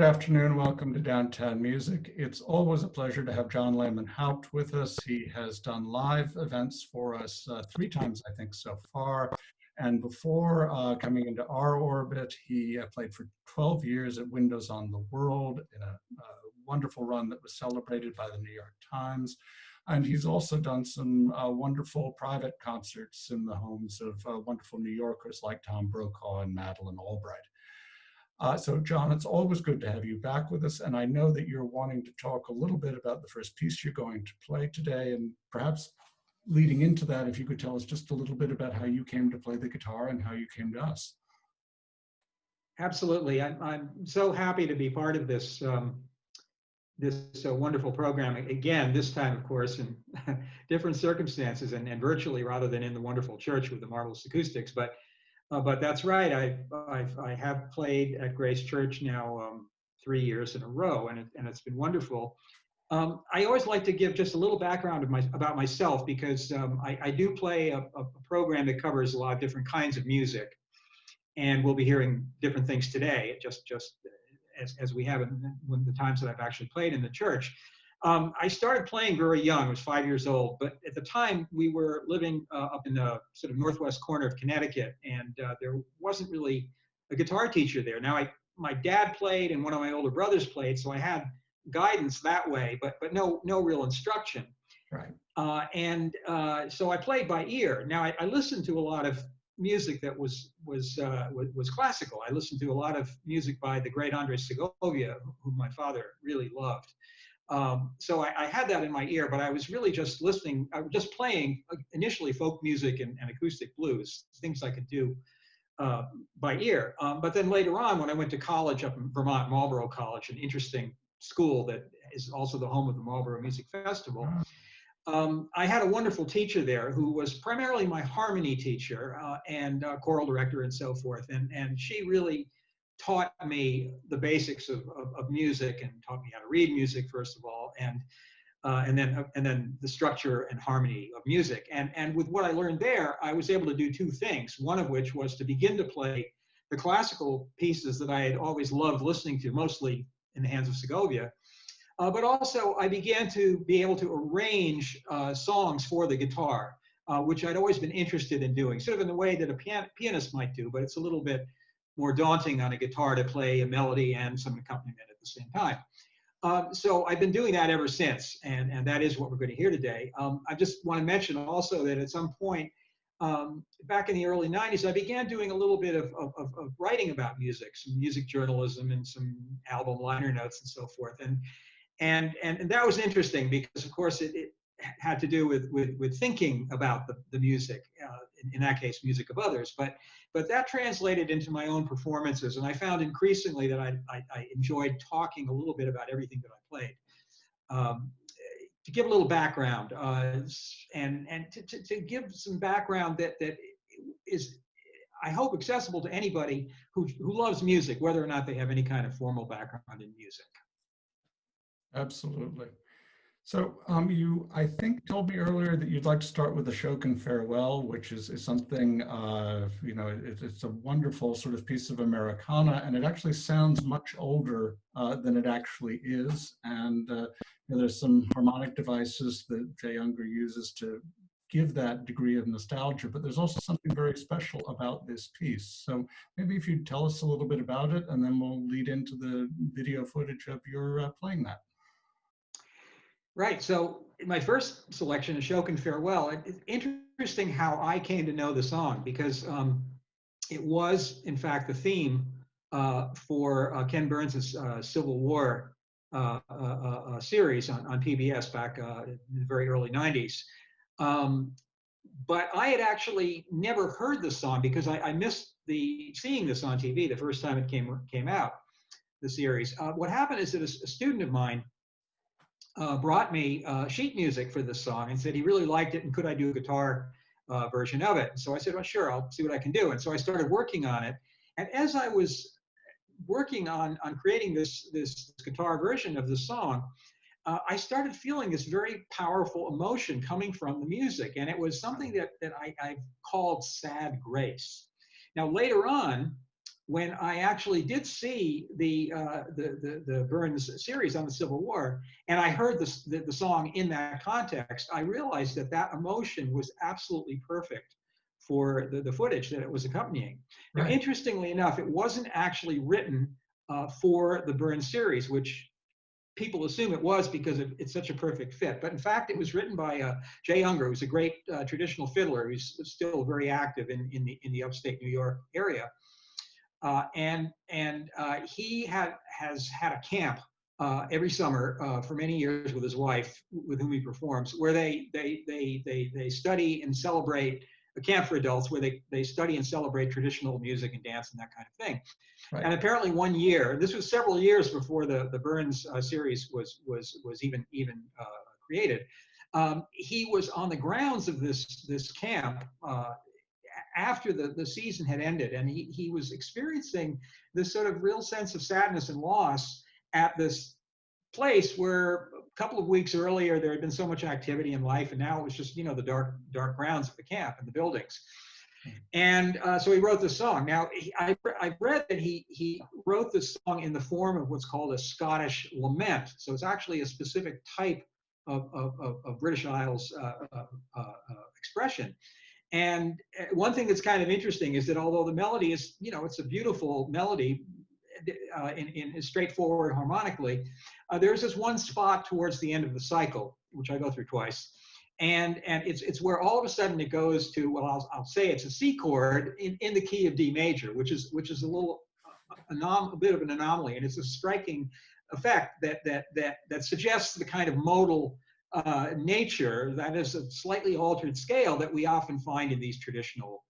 afternoon. Welcome to Downtown Music. It's always a pleasure to have John Lehmann-Haupt with us. He has done live events for us 3 times, I think, so far. And before coming into our orbit, he played for 12 years at Windows on the World in a wonderful run that was celebrated by the New York Times. And he's also done some wonderful private concerts in the homes of wonderful New Yorkers like Tom Brokaw and Madeleine Albright. So John, it's always good to have you back with us. And I know that you're wanting to talk a little bit about the first piece you're going to play today. And perhaps leading into that, if you could tell us just a little bit about how you came to play the guitar and how you came to us. Absolutely. I'm so happy to be part of this wonderful program. Again, this time, of course, in different circumstances and virtually rather than in the wonderful church with the marvelous acoustics. But that's right. I have played at Grace Church now 3 years in a row, and it's been wonderful. I always like to give just a little background about myself because I do play a program that covers a lot of different kinds of music, and we'll be hearing different things today, just as we have in the times that I've actually played in the church. I started playing very young. I was 5 years old, but at the time we were living up in the sort of northwest corner of Connecticut, and there wasn't really a guitar teacher there. Now, my dad played and one of my older brothers played, so I had guidance that way, but no real instruction. Right. So I played by ear. Now, I listened to a lot of music that was classical. I listened to a lot of music by the great Andres Segovia, whom my father really loved. So I had that in my ear, but I was really just listening, just playing initially folk music and acoustic blues, things I could do by ear. But then later on, when I went to college up in Vermont, Marlborough College, an interesting school that is also the home of the Marlborough Music Festival, I had a wonderful teacher there who was primarily my harmony teacher and choral director and so forth. And she really taught me the basics of music and taught me how to read music, first of all, and then the structure and harmony of music. And with what I learned there, I was able to do 2 things, one of which was to begin to play the classical pieces that I had always loved listening to, mostly in the hands of Segovia. But also I began to be able to arrange songs for the guitar, which I'd always been interested in doing, sort of in the way that a pianist might do, but it's a little bit more daunting on a guitar to play a melody and some accompaniment at the same time. So I've been doing that ever since, and that is what we're going to hear today. I just want to mention also that at some point, back in the early 90s, I began doing a little bit of writing about music, some music journalism and some album liner notes and so forth. And that was interesting because, of course, it had to do with thinking about the music, in that case, music of others. But that translated into my own performances, and I found increasingly that I enjoyed talking a little bit about everything that I played. To give a little background, and to give some background that is, I hope, accessible to anybody who loves music, whether or not they have any kind of formal background in music. Absolutely. So you, I think, told me earlier that you'd like to start with the Shogun Farewell, which is something, it's a wonderful sort of piece of Americana, and it actually sounds much older than it actually is. And there's some harmonic devices that Jay Unger uses to give that degree of nostalgia, but there's also something very special about this piece. So maybe if you'd tell us a little bit about it, and then we'll lead into the video footage of your playing that. Right. So my first selection is Shogun Farewell. It's interesting how I came to know the song because it was, in fact, the theme for Ken Burns' Civil War series on PBS back in the very early 90s. But I had actually never heard the song because I missed seeing this on TV the first time it came out, the series. What happened is that a student of mine brought me sheet music for this song and said he really liked it and could I do a guitar version of it. And so I said, well, sure, I'll see what I can do. And so I started working on it. And as I was working on creating this guitar version of the song, I started feeling this very powerful emotion coming from the music. And it was something that I've called sad grace. Now, later on, when I actually did see the Burns series on the Civil War, and I heard the song in that context, I realized that that emotion was absolutely perfect for the footage that it was accompanying. Now, Right. interestingly enough, it wasn't actually written for the Burns series, which people assume it was because it's such a perfect fit. But in fact, it was written by Jay Unger, who's a great traditional fiddler who's still very active in the upstate New York area. And he has had a camp every summer for many years with his wife, with whom he performs, where they study and celebrate a camp for adults, where they study and celebrate traditional music and dance and that kind of thing. Right. And apparently, one year, this was several years before the Burns series was even created. He was on the grounds of this camp after the season had ended, and he was experiencing this sort of real sense of sadness and loss at this place where a couple of weeks earlier there had been so much activity in life, and now it was just the dark grounds of the camp and the buildings. And so he wrote this song. Now, I read that he wrote this song in the form of what's called a Scottish lament. So it's actually a specific type of British Isles expression. And one thing that's kind of interesting is that although the melody is, it's a beautiful melody in straightforward harmonically, there's this one spot towards the end of the cycle, which I go through twice. And it's where all of a sudden it goes to, well, I'll say it's a C chord in the key of D major, which is a little a bit of an anomaly, and it's a striking effect that suggests the kind of modal nature, that is a slightly altered scale, that we often find in these traditional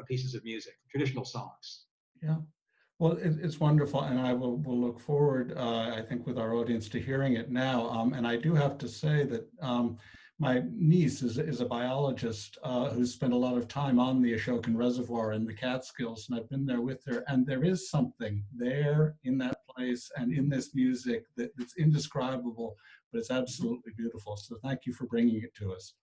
pieces of music, traditional songs. Yeah. Well, it's wonderful, and I will look forward, I think, with our audience to hearing it now. And I do have to say that my niece is a biologist who spent a lot of time on the Ashokan Reservoir in the Catskills, and I've been there with her, and there is something there in that place and in this music that's indescribable, but it's absolutely beautiful. So thank you for bringing it to us.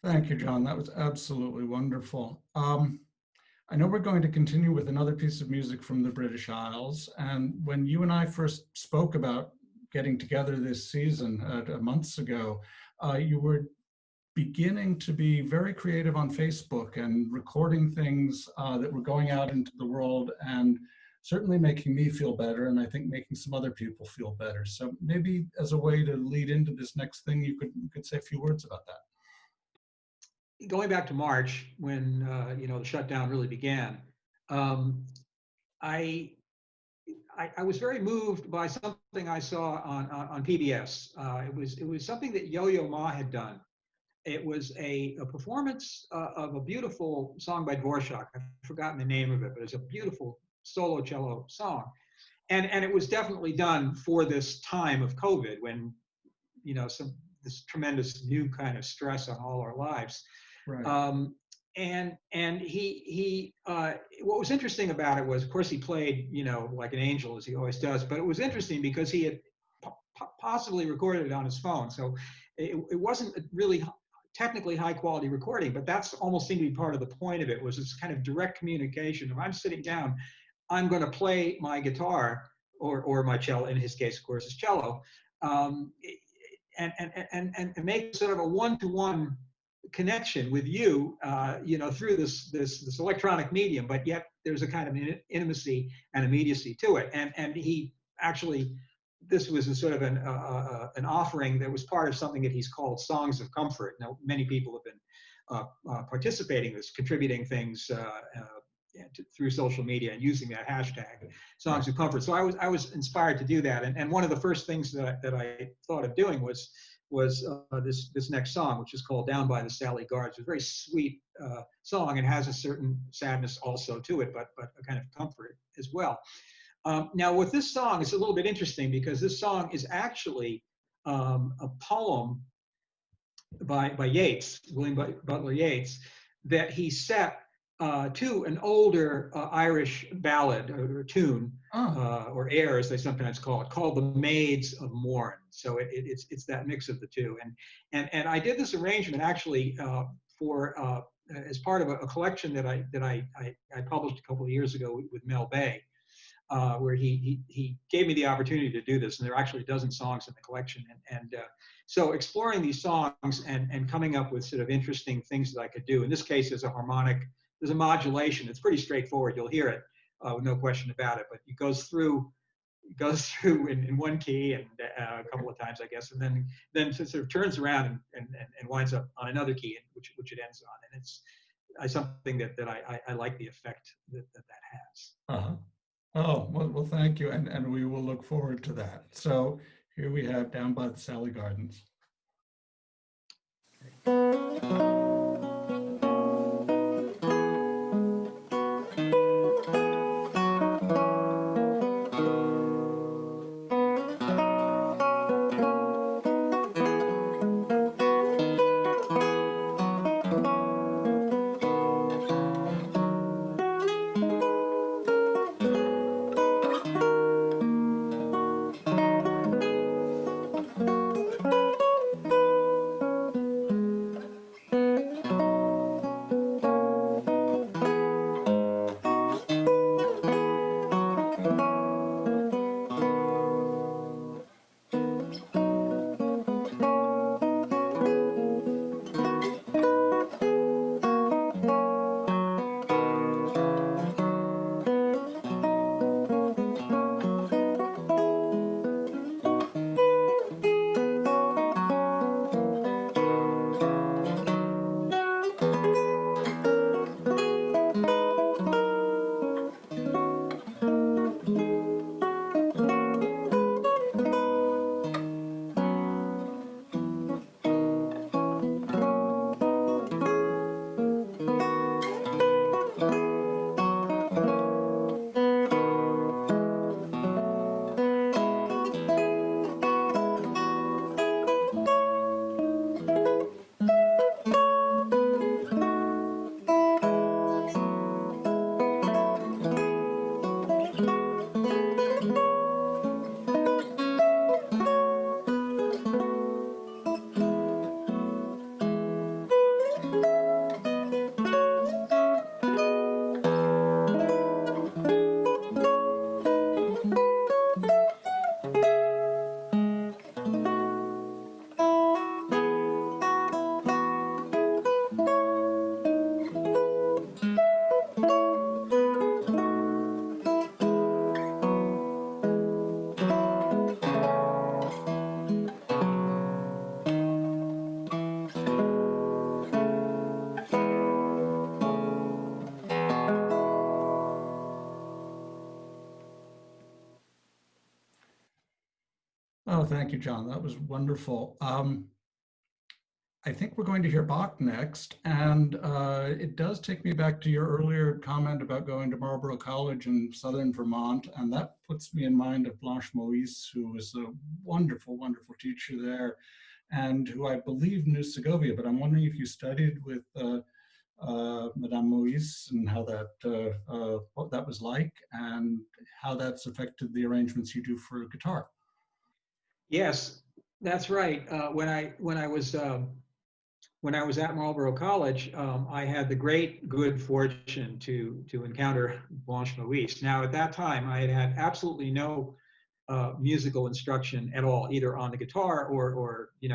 Thank you, John. That was absolutely wonderful. I know we're going to continue with another piece of music from the British Isles. And when you and I first spoke about getting together this season months ago, you were beginning to be very creative on Facebook and recording things that were going out into the world and certainly making me feel better, and I think making some other people feel better. So maybe as a way to lead into this next thing, you could say a few words about that. Going back to March, when the shutdown really began, um, I, I was very moved by something I saw on PBS. It was something that Yo-Yo Ma had done. It was a performance of a beautiful song by Dvorak. I've forgotten the name of it, but it's a beautiful solo cello song, and it was definitely done for this time of COVID when some this tremendous new kind of stress on all our lives. Right. And he what was interesting about it was, of course, he played like an angel, as he always does, but it was interesting because he had possibly recorded it on his phone, so it wasn't a really technically high quality recording, but that's almost seemed to be part of the point of it, was this kind of direct communication. If I'm sitting down, I'm going to play my guitar or my cello, in his case, of course, is cello, um, and make sort of a one-to-one connection with you, through this electronic medium, but yet there's a kind of intimacy and immediacy to it. And he actually, this was a sort of an offering that was part of something that he's called Songs of Comfort. Now, many people have been participating in this, contributing things through social media and using that hashtag, Songs of Comfort. So I was inspired to do that. And one of the first things that I thought of doing was this next song, which is called Down by the Sally Guards. It's a very sweet song and has a certain sadness also to it, but a kind of comfort as well. Now, with this song, it's a little bit interesting because this song is actually a poem by Yeats, William Butler Yeats, that he set to an older Irish ballad or tune, or air, as they sometimes call it, called "The Maids of Morn." So it's that mix of the two. And I did this arrangement actually for as part of a collection that I published a couple of years ago with Mel Bay. Where he gave me the opportunity to do this, and there are actually a dozen songs in the collection, and so exploring these songs and coming up with sort of interesting things that I could do. In this case, there's a harmonic, there's a modulation. It's pretty straightforward. You'll hear it with no question about it. But it goes through in one key and a couple of times, I guess, and then sort of turns around and winds up on another key, which it ends on, and it's something that I like the effect that has. Uh-huh. Oh, well, thank you. And we will look forward to that. So here we have Down by the Sally Gardens. Thank you, John. That was wonderful. I think we're going to hear Bach next, and it does take me back to your earlier comment about going to Marlborough College in southern Vermont, and that puts me in mind of Blanche Moïse, who was a wonderful, wonderful teacher there, and who I believe knew Segovia, but I'm wondering if you studied with Madame Moïse and how that what that was like, and how that's affected the arrangements you do for guitar. Yes, that's right. When I was at Marlborough College, I had the great good fortune to encounter Blanche Moïse. Now, at that time, I had absolutely no musical instruction at all, either on the guitar or in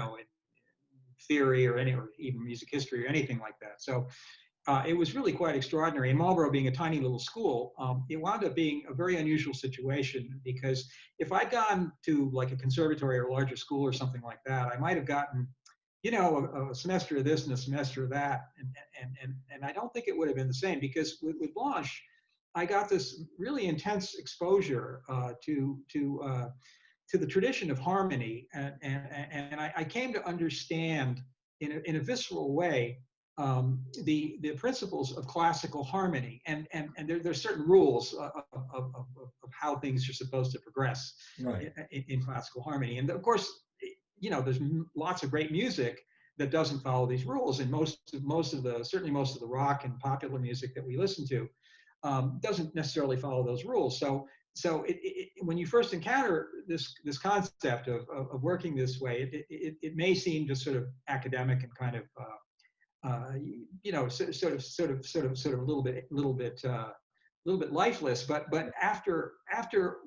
theory or even music history or anything like that. So it was really quite extraordinary. And Marlborough being a tiny little school, it wound up being a very unusual situation, because if I'd gone to like a conservatory or a larger school or something like that, I might have gotten a semester of this and a semester of that. And I don't think it would have been the same, because with Blanche, I got this really intense exposure to the tradition of harmony. And I came to understand in a visceral way the principles of classical harmony. And there's certain rules of how things are supposed to progress in classical harmony. And of course, there's lots of great music that doesn't follow these rules, and certainly most of the rock and popular music that we listen to doesn't necessarily follow those rules. So when you first encounter this concept of working this way, it may seem just sort of academic and kind of sort of a little bit lifeless. But after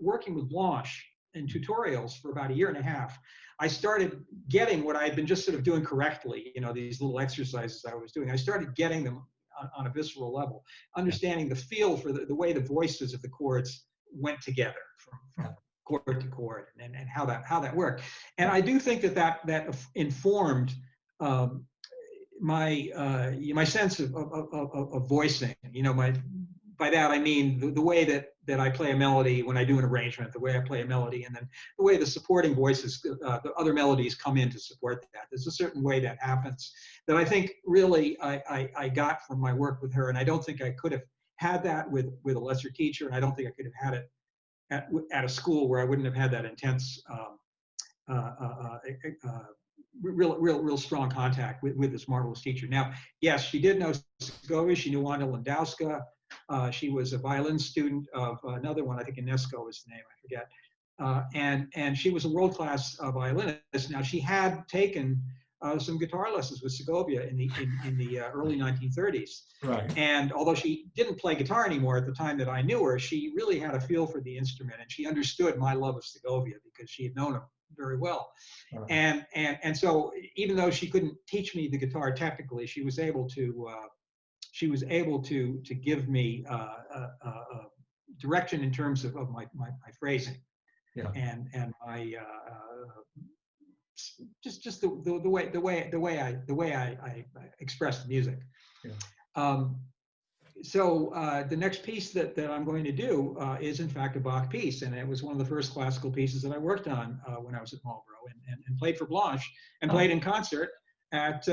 working with Blanche in tutorials for about a year and a half, I started getting what I had been just sort of doing correctly, these little exercises I was doing. I started getting them on a visceral level, understanding the feel for the way the voices of the chords went together from chord to chord, and how that worked. And I do think that informed my sense of voicing. By that I mean the way that I play a melody when I do an arrangement, the way I play a melody, and then the way the supporting voices, the other melodies come in to support that. There's a certain way that happens that I think really I got from my work with her, and I don't think I could have had that with a lesser teacher, and I don't think I could have had it at a school where I wouldn't have had that intense real strong contact with this marvelous teacher. Now, yes, she did know Segovia. She knew Wanda Landowska. She was a violin student of another one, I think Inesco is the name, I forget. And she was a world-class violinist. Now, she had taken some guitar lessons with Segovia in the early 1930s. Right. And although she didn't play guitar anymore at the time that I knew her, she really had a feel for the instrument, and she understood my love of Segovia because she had known him very well. Right. And so even though she couldn't teach me the guitar technically, she was able to give me direction in terms of my phrasing, and my just the way I express the music. Yeah. So the next piece that I'm going to do is in fact a Bach piece, and it was one of the first classical pieces that I worked on when I was at Marlborough, and played for Blanche, and played in concert at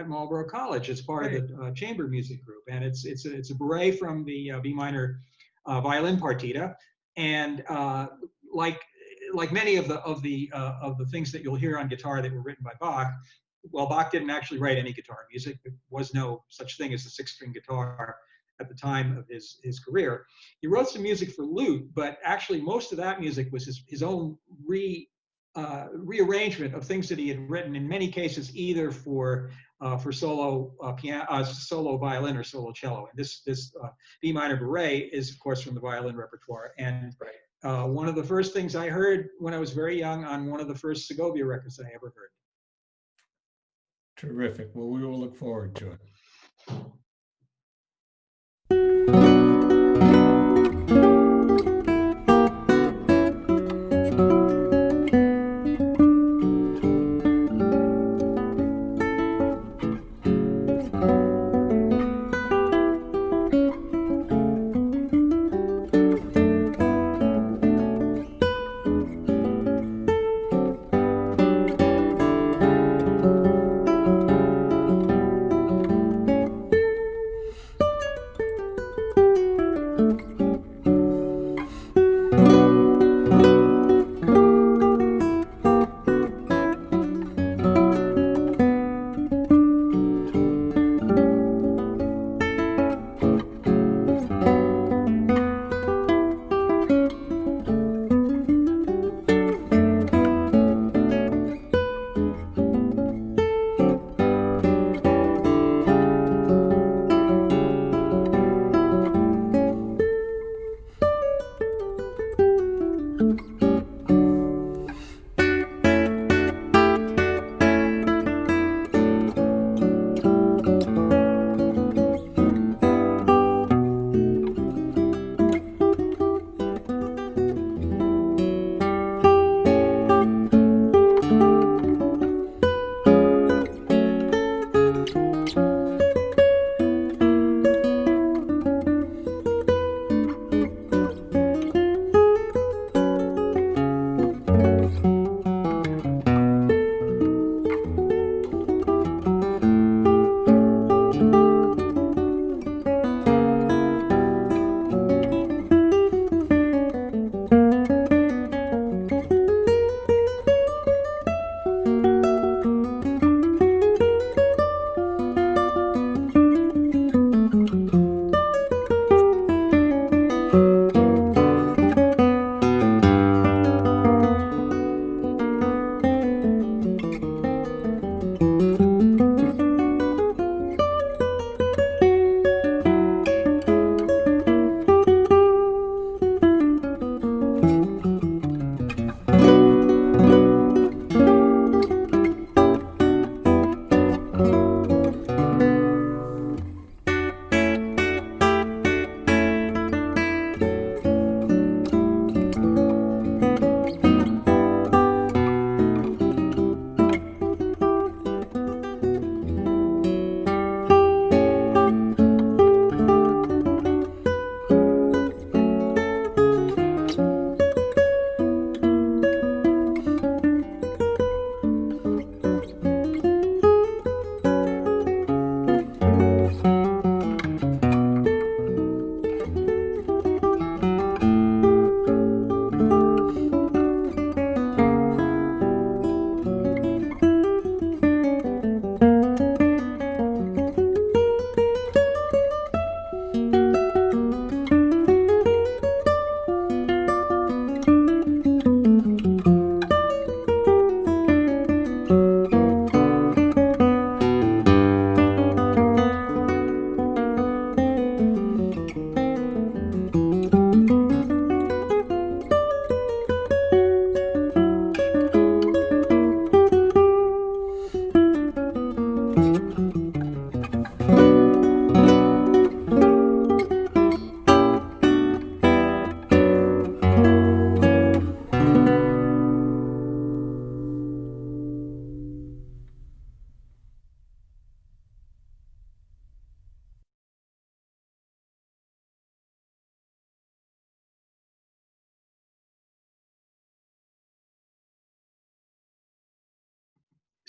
Marlborough College as part of the chamber music group. And it's a Beret from the B minor violin partita, and like many of the things that you'll hear on guitar that were written by Bach. Well, Bach didn't actually write any guitar music. There was no such thing as a six-string guitar at the time of his career. He wrote some music for lute, but actually most of that music was his own rearrangement of things that he had written, in many cases either for solo piano, solo violin, or solo cello. And this B minor Beret is, of course, from the violin repertoire. And one of the first things I heard when I was very young on one of the first Segovia records I ever heard. Terrific. Well, we will look forward to it.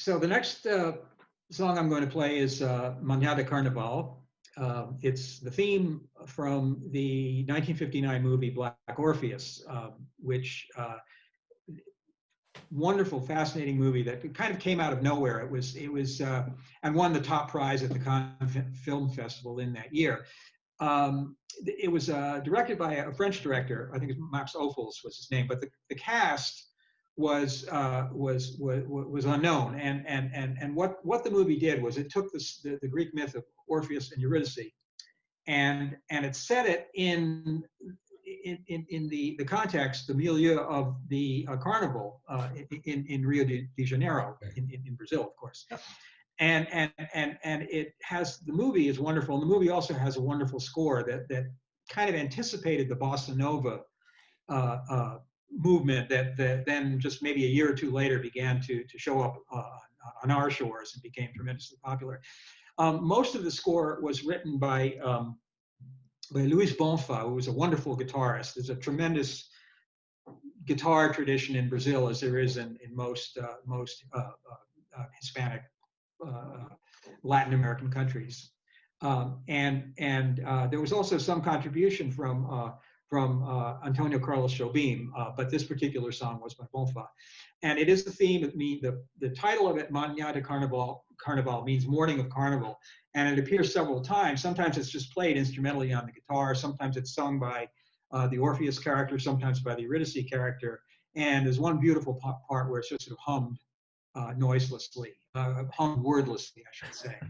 So the next song I'm going to play is Manhã de Carnival. It's the theme from the 1959 movie Black Orpheus, which wonderful, fascinating movie that kind of came out of nowhere. It was and won the top prize at the Cannes Film Festival in that year. It was directed by a French director. I think it's Max Ophuls was his name, but the cast was unknown. And what the movie did was it took the Greek myth of Orpheus and Eurydice, and it set it in the context, the milieu of the Carnival in Rio de Janeiro, in Brazil, of course. And it has, the movie is wonderful, and the movie also has a wonderful score that kind of anticipated the bossa nova movement that then just maybe a year or two later began to show up on our shores and became tremendously popular. Most of the score was written by Luis Bonfa, who was a wonderful guitarist. There's a tremendous guitar tradition in Brazil, as there is in most Hispanic Latin American countries. And there was also some contribution from Antonio Carlos Jobim, but this particular song was by Bonfa. And it is the theme. The title of it, Manhã de Carnival, means morning of carnival, and it appears several times. Sometimes it's just played instrumentally on the guitar. Sometimes it's sung by the Orpheus character, sometimes by the Eurydice character. And there's one beautiful part where it's just sort of hummed noiselessly, hummed wordlessly, I should say.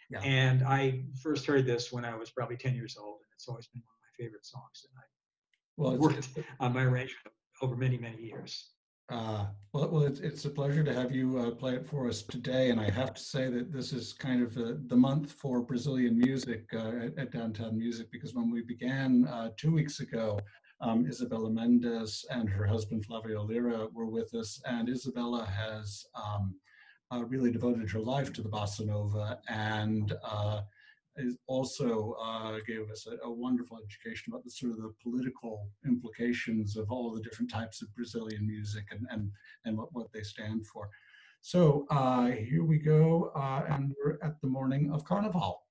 Yeah. And I first heard this when I was probably 10 years old, and it's always been one of my favorite songs. And I worked on my arrangement over many, many years. Well, it's a pleasure to have you play it for us today, and I have to say that this is kind of the month for Brazilian music at Downtown Music, because when we began 2 weeks ago, Isabella Mendes and her husband Flavio Lira were with us, and Isabella has really devoted her life to the bossa nova, and is also gave us a wonderful education about the sort of the political implications of all the different types of Brazilian music and what they stand for. So here we go, and we're at the morning of Carnival.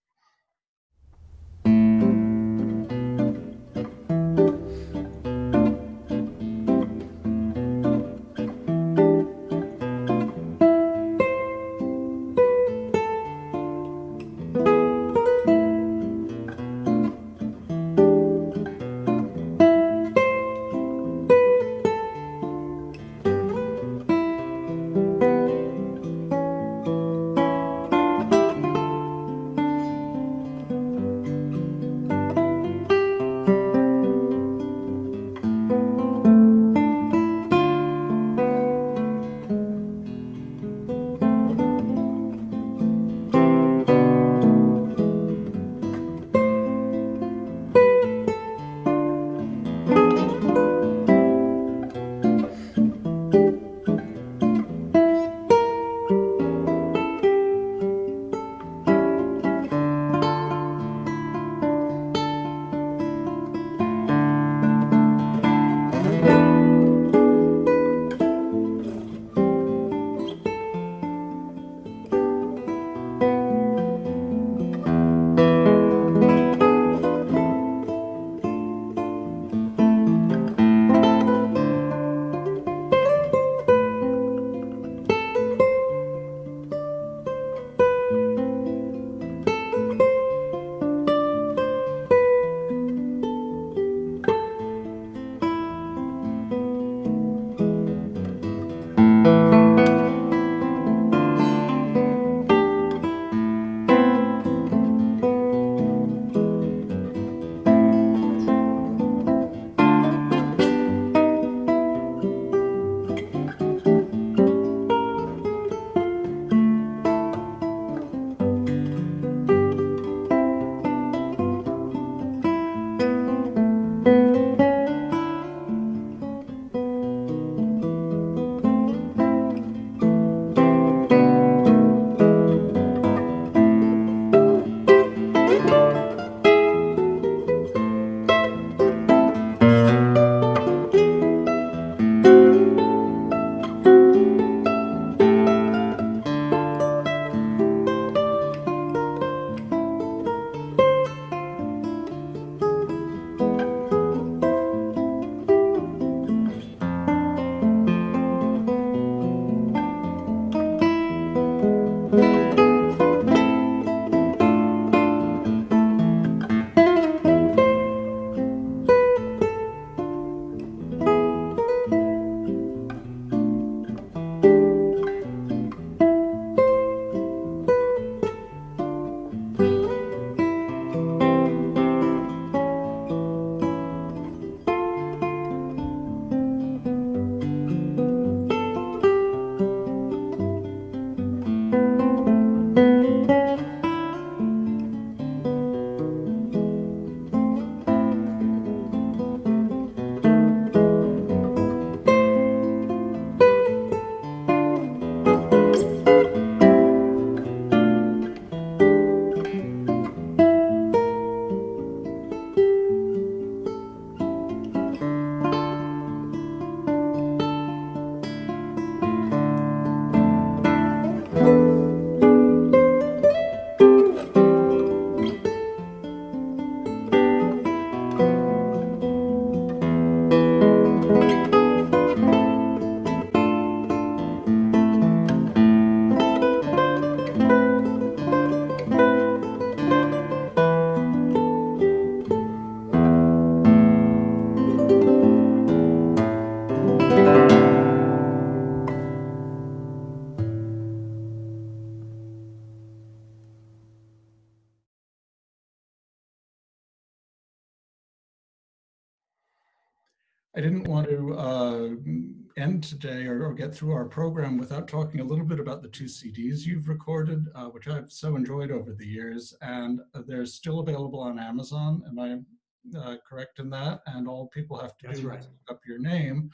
I didn't want to end today or get through our program without talking a little bit about the two CDs you've recorded, which I've so enjoyed over the years. And they're still available on Amazon. Am I correct in that? And all people have to That's do right. is look up your name,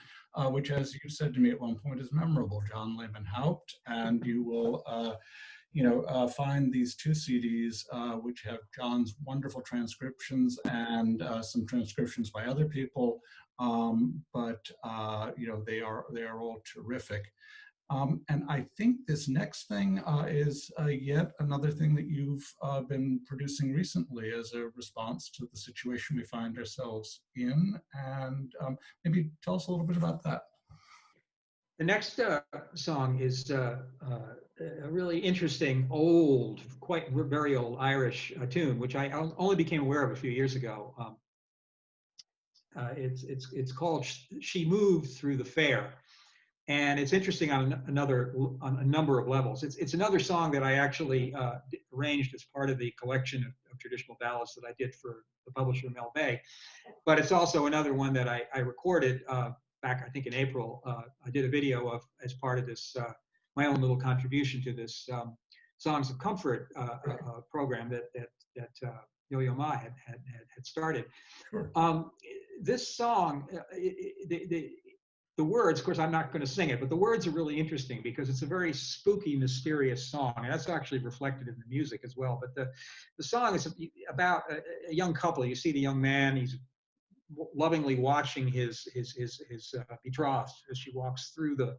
which, as you said to me at one point, is memorable, John Lehmann-Haupt. And you will find these two CDs, which have John's wonderful transcriptions and some transcriptions by other people. But they are all terrific. And I think this next thing is yet another thing that you've been producing recently as a response to the situation we find ourselves in. And maybe tell us a little bit about that. The next song is a really interesting, old, very old Irish tune, which I only became aware of a few years ago. It's called "She Moved Through the Fair," and it's interesting on a number of levels. It's another song that I actually arranged as part of the collection of traditional ballads that I did for the publisher Mel Bay, but it's also another one that I recorded back, I think, in April. I did a video of as part of this my own little contribution to this Songs of Comfort program that Yo-Yo Ma had started. Sure. This song, the words, of course, I'm not going to sing it, but the words are really interesting because it's a very spooky, mysterious song, and that's actually reflected in the music as well. But the song is about a young couple. You see the young man; he's lovingly watching his betrothed as she walks through the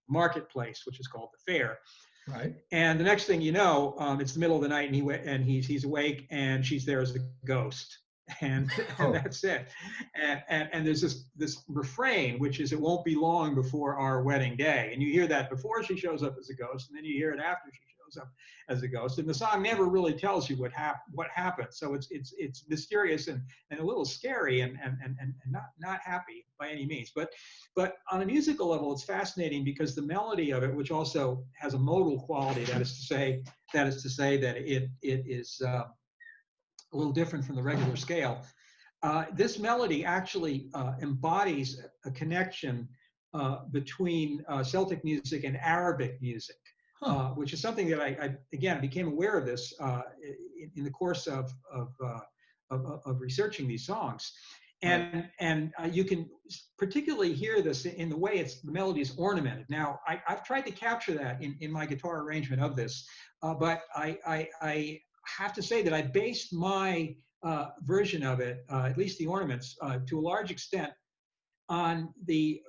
marketplace, which is called the fair. Right. And the next thing you know, it's the middle of the night, and he's awake, and she's there as a ghost. And that's it. And there's this refrain, which is, "It won't be long before our wedding day." And you hear that before she shows up as a ghost, and then you hear it after she shows up as a ghost. And the song never really tells you what happened. So it's mysterious and a little scary and not happy by any means. But on a musical level, it's fascinating because the melody of it, which also has a modal quality, that is to say that it is a little different from the regular scale. This melody actually embodies a connection between Celtic music and Arabic music, which is something that I again became aware of this in the course of researching these songs. And you can particularly hear this in the way the melody is ornamented. Now, I've tried to capture that in my guitar arrangement of this, but I have to say that I based my version of it, at least the ornaments, to a large extent on the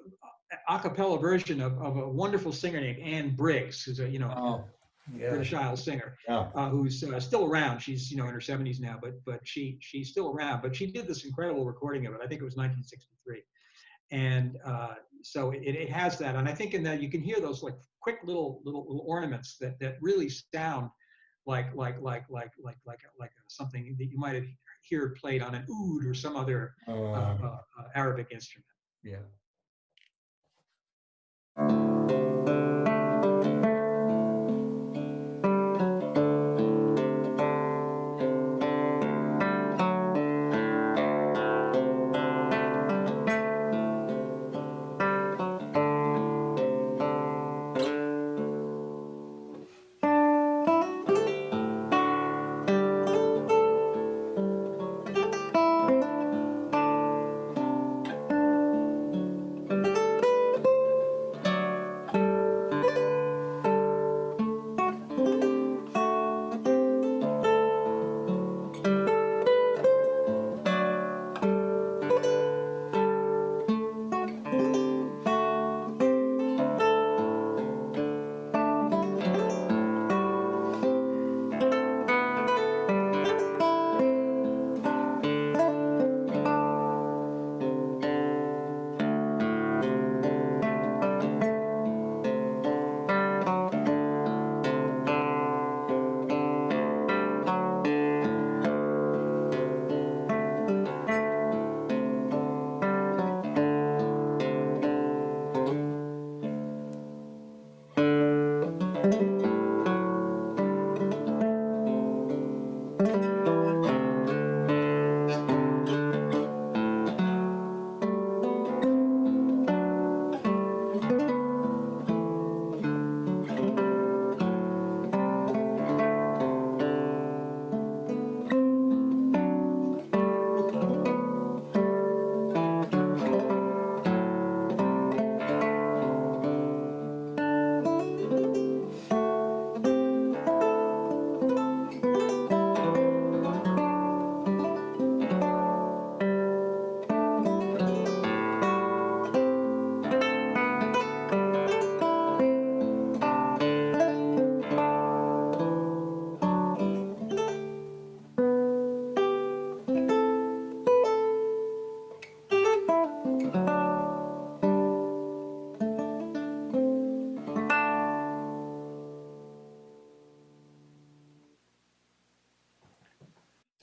a cappella version of a wonderful singer named Anne Briggs, who's a British Isles singer, who's still around. She's in her 70s now, but she's still around. But she did this incredible recording of it. I think it was 1963, and so it has that. And I think in that you can hear those like quick little ornaments that really sound like something that you might have heard played on an oud or some other Arabic instrument. Yeah.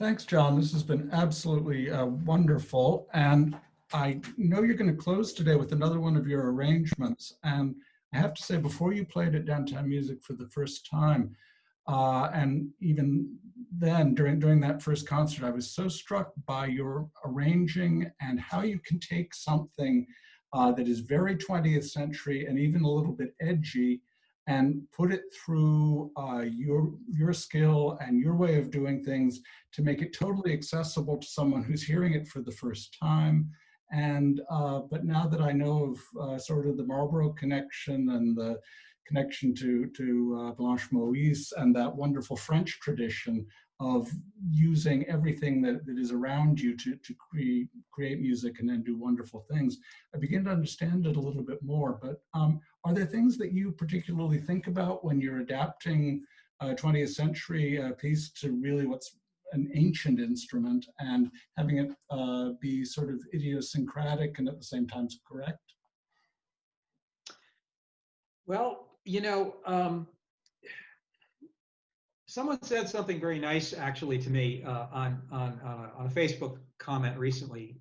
Thanks, John. This has been absolutely wonderful. And I know you're going to close today with another one of your arrangements. And I have to say, before you played at Downtown Music for the first time, and even then, during that first concert, I was so struck by your arranging and how you can take something that is very 20th century and even a little bit edgy and put it through your skill and your way of doing things to make it totally accessible to someone who's hearing it for the first time. And but now that I know of sort of the Marlborough connection and the connection to Blanche Moïse and that wonderful French tradition of using everything that is around you to create music and then do wonderful things, I begin to understand it a little bit more. But are there things that you particularly think about when you're adapting a 20th century piece to really what's an ancient instrument and having it be sort of idiosyncratic and at the same time correct? Well, someone said something very nice actually to me on a Facebook comment recently,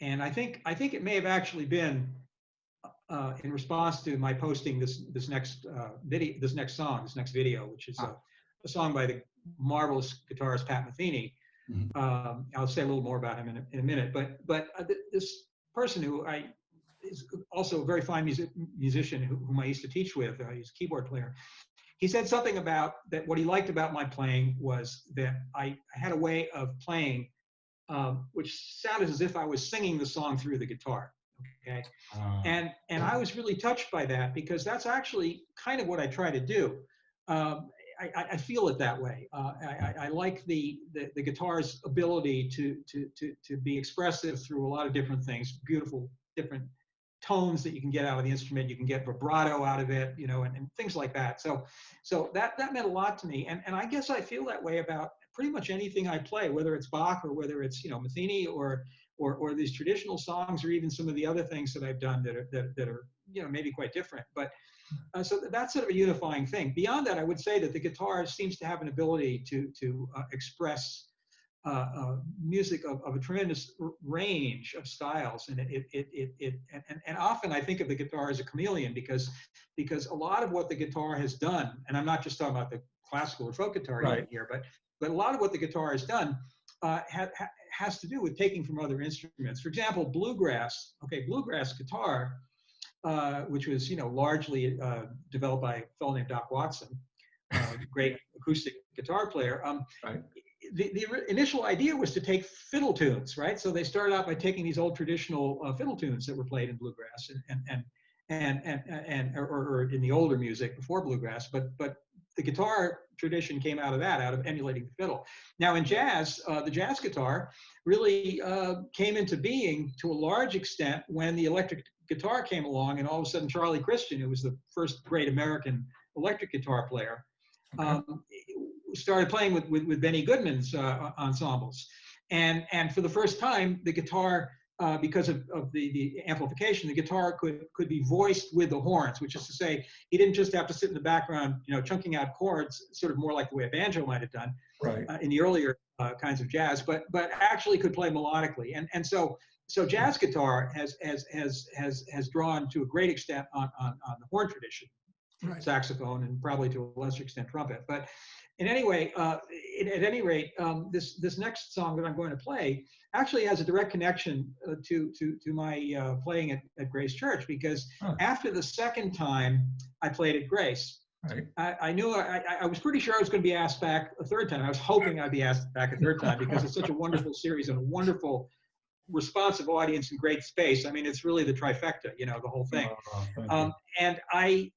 and I think it may have actually been in response to my posting this next video, which is a song by the marvelous guitarist Pat Metheny. Mm-hmm. I'll say a little more about him in a minute, but this person who is also a very fine musician whom I used to teach with. He's a keyboard player. He said something about that. What he liked about my playing was that I had a way of playing which sounded as if I was singing the song through the guitar. Okay, and I was really touched by that because that's actually kind of what I try to do. I feel it that way. I like the guitar's ability to be expressive through a lot of different things, beautiful different tones that you can get out of the instrument. You can get vibrato out of it, and things like that. So that meant a lot to me. And I guess I feel that way about pretty much anything I play, whether it's Bach or whether it's, Metheny or these traditional songs or even some of the other things that I've done that are maybe quite different. But so that's sort of a unifying thing. Beyond that, I would say that the guitar seems to have an ability to express music of a tremendous range of styles, and and often I think of the guitar as a chameleon because a lot of what the guitar has done, and I'm not just talking about the classical or folk guitar right here, but a lot of what the guitar has done has to do with taking from other instruments. For example, bluegrass guitar, which was largely developed by a fellow named Doc Watson, great acoustic guitar player. Right. The initial idea was to take fiddle tunes, right? So they started out by taking these old traditional fiddle tunes that were played in bluegrass or in the older music before bluegrass, but the guitar tradition came out of emulating the fiddle. Now in jazz, the jazz guitar really came into being to a large extent when the electric guitar came along, and all of a sudden Charlie Christian, who was the first great American electric guitar player, started playing with Benny Goodman's ensembles, and for the first time the guitar, because of the amplification, the guitar could be voiced with the horns, which is to say he didn't just have to sit in the background chunking out chords, sort of more like the way a banjo might have done in the earlier kinds of jazz, but actually could play melodically, and so jazz guitar has drawn to a great extent on the horn tradition, saxophone, and probably to a lesser extent trumpet. But in any way, at any rate, this next song that I'm going to play actually has a direct connection to my playing at Grace Church, because after the second time I played at Grace, I knew I was pretty sure I was going to be asked back a third time. I was hoping I'd be asked back a third time because it's such a wonderful series and a wonderful responsive audience and great space. I mean, it's really the trifecta, the whole thing. And I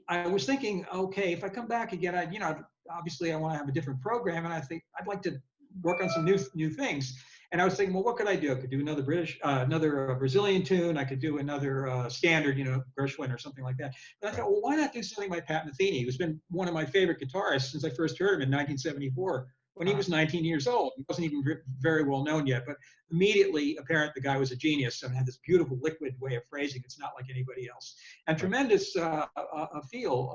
was thinking, okay, if I come back again, obviously I want to have a different program, and I think I'd like to work on some new things. And I was thinking, well, what could I do? I could do another Brazilian tune. I could do another standard, Gershwin or something like that. But I thought, well, why not do something by Pat Metheny, who's been one of my favorite guitarists since I first heard him in 1974, when he was 19 years old. He wasn't even very well known yet, but immediately apparent the guy was a genius and had this beautiful liquid way of phrasing. It's not like anybody else. And tremendous feel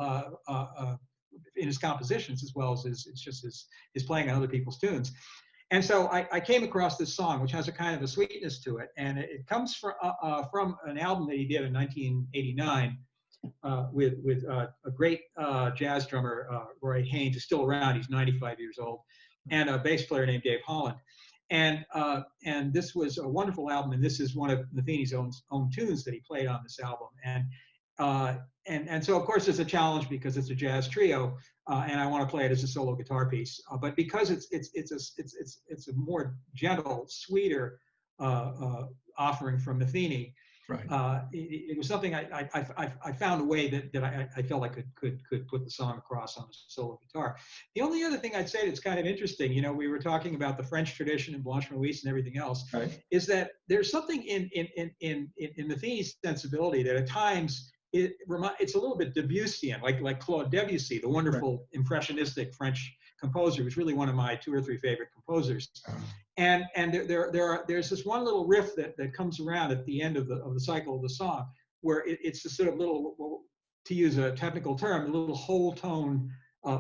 in his compositions as well as his playing on other people's tunes. And so I came across this song, which has a kind of a sweetness to it, and it comes from an album that he did in 1989 with a great jazz drummer, Roy Haynes, who's still around. He's 95 years old, and a bass player named Dave Holland. And this was a wonderful album, and this is one of Metheny's own tunes that he played on this album. And so of course it's a challenge because it's a jazz trio, and I want to play it as a solo guitar piece. But because it's a more gentle, sweeter offering from Metheny. Right. It was something I found a way that I felt I could put the song across on the solo guitar. The only other thing I'd say that's kind of interesting, we were talking about the French tradition and Blanche Maurice and everything else, Right. is that there's something in Metheny's sensibility that at times it's a little bit Debussyan, like Claude Debussy, the wonderful impressionistic French composer, who's really one of my 2 or 3 favorite composers. And there's this one little riff that comes around at the end of the cycle of the song, where it's this sort of little, to use a technical term, a little whole tone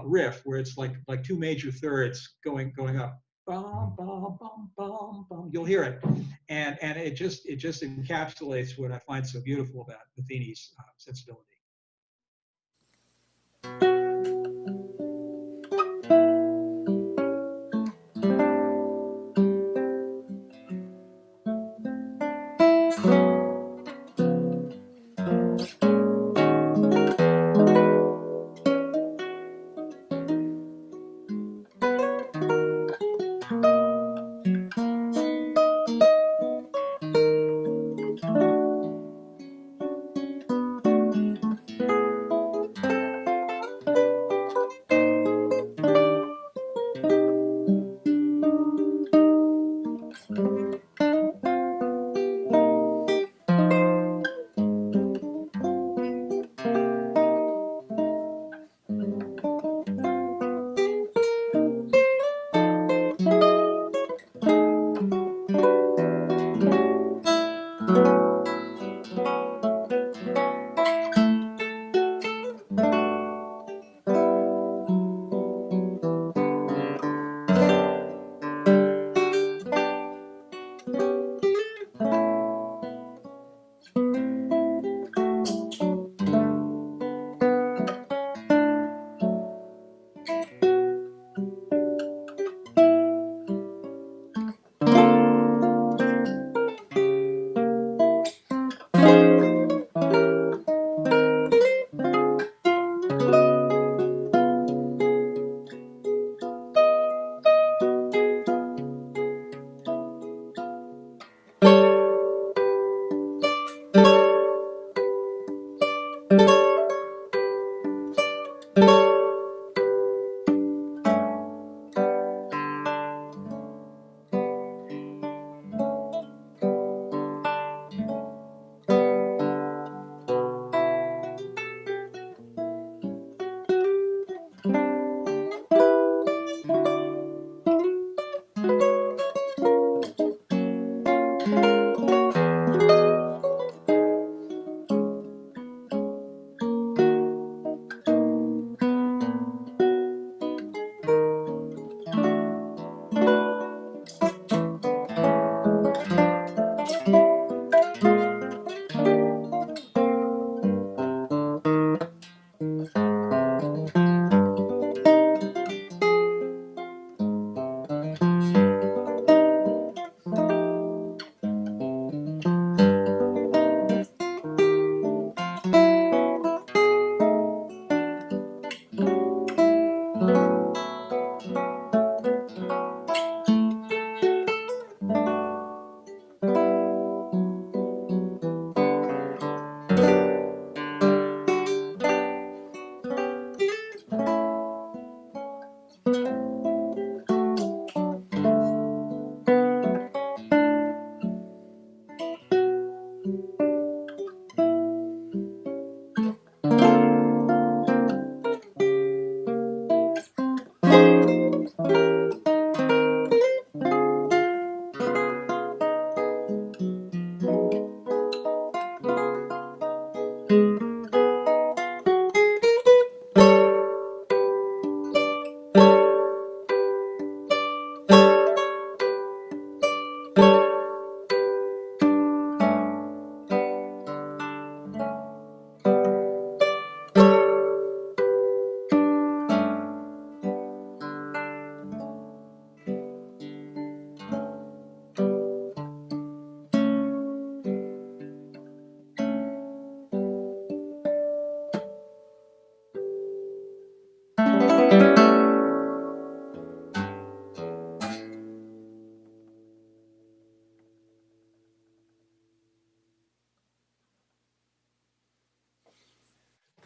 riff, where it's like 2 major thirds going up. Bum, bum, bum, bum, bum. You'll hear it, and it just encapsulates what I find so beautiful about Metheny's sensibility.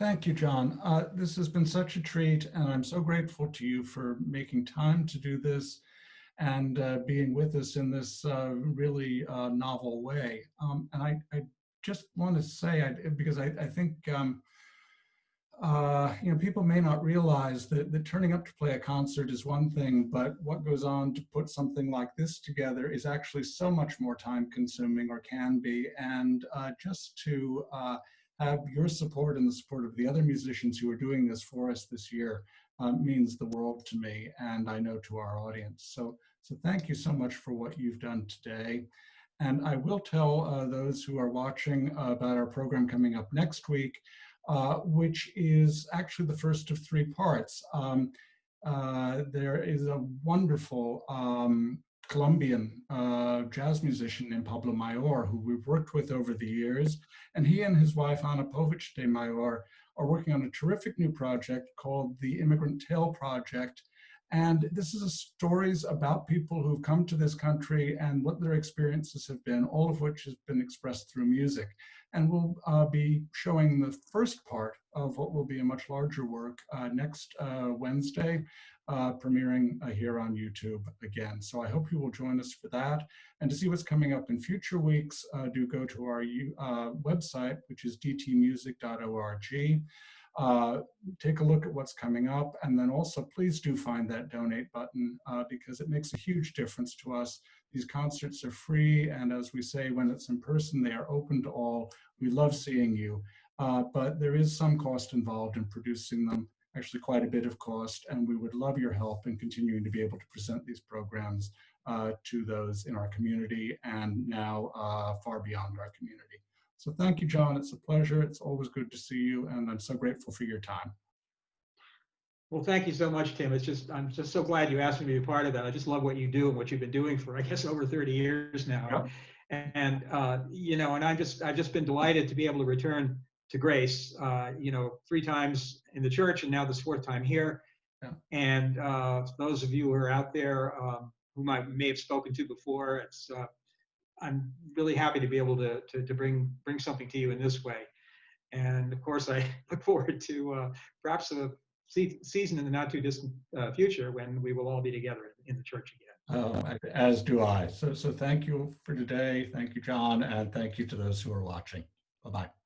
thank you, John. This has been such a treat, and I'm so grateful to you for making time to do this and being with us in this really novel way. And I just want to say, because I think people may not realize that turning up to play a concert is one thing, but what goes on to put something like this together is actually so much more time consuming, or can be. And just to have your support and the support of the other musicians who are doing this for us this year means the world to me, and I know to our audience. So thank you so much for what you've done today. And I will tell those who are watching about our program coming up next week, which is actually the first of 3 parts. There is a wonderful Colombian jazz musician named Pablo Mayor, who we've worked with over the years. And he and his wife, Ana Povich de Mayor, are working on a terrific new project called the Immigrant Tale Project. And this is stories about people who've come to this country and what their experiences have been, all of which has been expressed through music. And we'll be showing the first part of what will be a much larger work next Wednesday, premiering here on YouTube again. So I hope you will join us for that. And to see what's coming up in future weeks, do go to our website, which is dtmusic.org. Take a look at what's coming up, and then also please do find that donate button because it makes a huge difference to us. These concerts are free, and as we say, when it's in person, they are open to all. We love seeing you, but there is some cost involved in producing them, actually quite a bit of cost, and we would love your help in continuing to be able to present these programs to those in our community and now far beyond our community. So thank you, John. It's a pleasure. It's always good to see you, and I'm so grateful for your time. Well, thank you so much, Tim. I'm just so glad you asked me to be a part of that. I just love what you do and what you've been doing for, I guess, over 30 years now. Yep. And I've just been delighted to be able to return to Grace, 3 times in the church, and now this 4th time here. Yeah. And those of you who are out there whom I may have spoken to before, I'm really happy to be able to bring something to you in this way. And of course, I look forward to perhaps a season in the not too distant future when we will all be together in the church again. As do I. So thank you for today. Thank you, John, and thank you to those who are watching. Bye-bye.